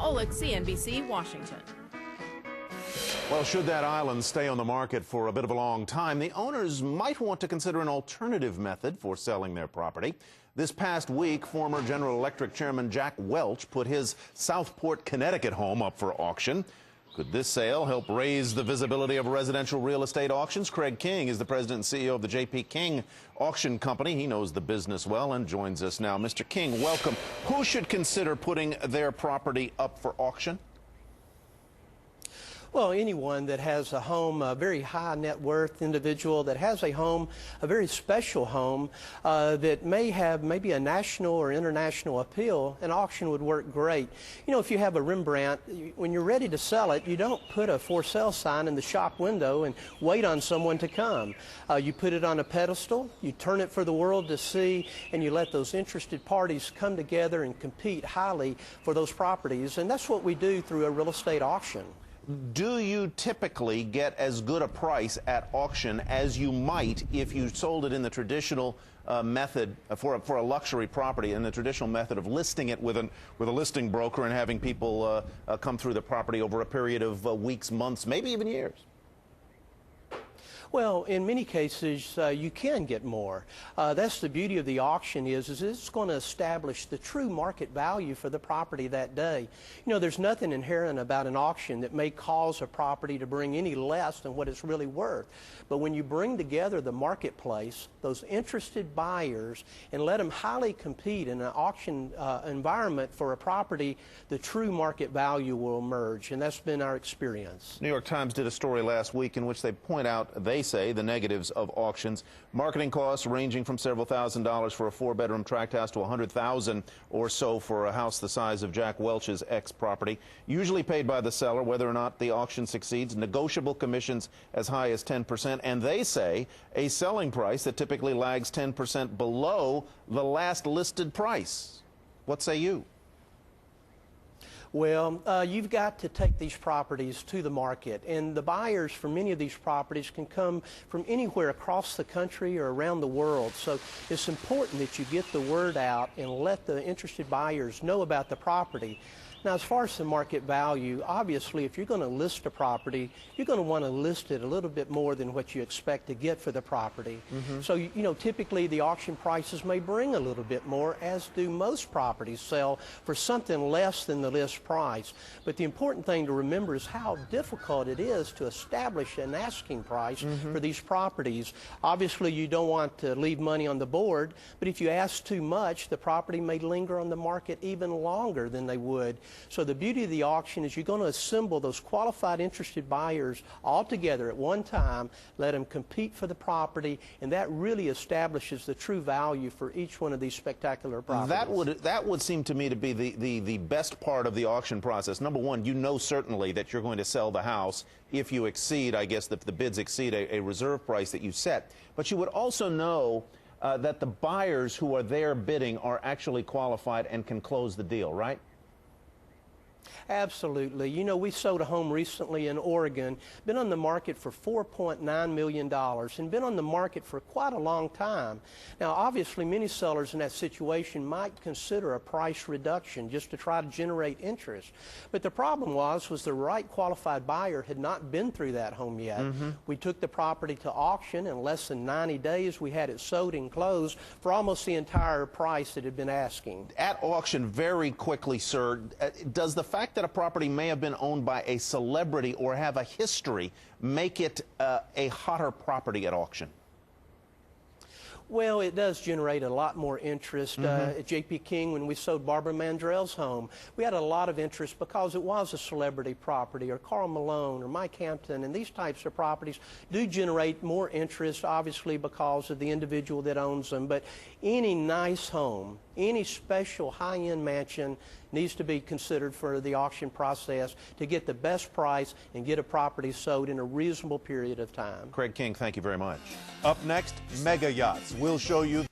Olick, CNBC, Washington. Well, should that island stay on the market for a bit of a long time, the owners might want to consider an alternative method for selling their property. This past week, former General Electric Chairman Jack Welch put his Southport, Connecticut home up for auction. Could this sale help raise the visibility of residential real estate auctions? Craig King is the president and CEO of the J.P. King Auction Company. He knows the business well and joins us now. Mr. King, welcome. Who should consider putting their property up for auction? Well, anyone that has a home, a very high net worth individual that has a home, a very special home that may have maybe a national or international appeal, an auction would work great. You know, if you have a Rembrandt, when you're ready to sell it, you don't put a for sale sign in the shop window and wait on someone to come. You put it on a pedestal, you turn it for the world to see, and you let those interested parties come together and compete highly for those properties. And that's what we do through a real estate auction. Do you typically get as good a price at auction as you might if you sold it in the traditional method for a luxury property, in the traditional method of listing it with a listing broker and having people come through the property over a period of weeks, months, maybe even years? Well, in many cases, you can get more. That's the beauty of the auction is it's going to establish the true market value for the property that day. You know, there's nothing inherent about an auction that may cause a property to bring any less than what it's really worth. But when you bring together the marketplace, those interested buyers, and let them highly compete in an auction environment for a property, the true market value will emerge, and that's been our experience. New York Times did a story last week in which they point out, they say, the negatives of auctions. Marketing costs ranging from several $1,000s for a 4-bedroom tract house to $100,000 or so for a house the size of Jack Welch's ex-property, usually paid by the seller whether or not the auction succeeds, negotiable commissions as high as 10%, and they say a selling price that typically lags 10% below the last listed price. What say you? Well, you've got to take these properties to the market, and the buyers for many of these properties can come from anywhere across the country or around the world. So it's important that you get the word out and let the interested buyers know about the property. Now, as far as the market value, obviously, if you're going to list a property, you're going to want to list it a little bit more than what you expect to get for the property. So, you know, typically the auction prices may bring a little bit more, as do most properties sell for something less than the list price. But the important thing to remember is how difficult it is to establish an asking price for these properties. Obviously, you don't want to leave money on the board, but if you ask too much, the property may linger on the market even longer than they would. So the beauty of the auction is you're going to assemble those qualified interested buyers all together at one time, let them compete for the property, and that really establishes the true value for each one of these spectacular properties. That would seem to me to be the best part of the auction process. Number one, you know certainly that you're going to sell the house if you exceed, I guess, if the bids exceed a reserve price that you set. But you would also know that the buyers who are there bidding are actually qualified and can close the deal, right? Absolutely. You know, we sold a home recently in Oregon, been on the market for $4.9 million, and been on the market for quite a long time. Now, obviously, many sellers in that situation might consider a price reduction just to try to generate interest. But the problem was the right qualified buyer had not been through that home yet. We took the property to auction. In less than 90 days, we had it sold and closed for almost the entire price it had been asking. At auction, very quickly, sir, does the fact that a property may have been owned by a celebrity or have a history make it a hotter property at auction? Well, it does generate a lot more interest. At J.P. King, when we sold Barbara Mandrell's home, we had a lot of interest because it was a celebrity property, or Karl Malone, or Mike Hampton, and these types of properties do generate more interest, obviously, because of the individual that owns them. But any nice home, any special high-end mansion needs to be considered for the auction process to get the best price and get a property sold in a reasonable period of time. Craig King, thank you very much. Up next, mega yachts. We'll show you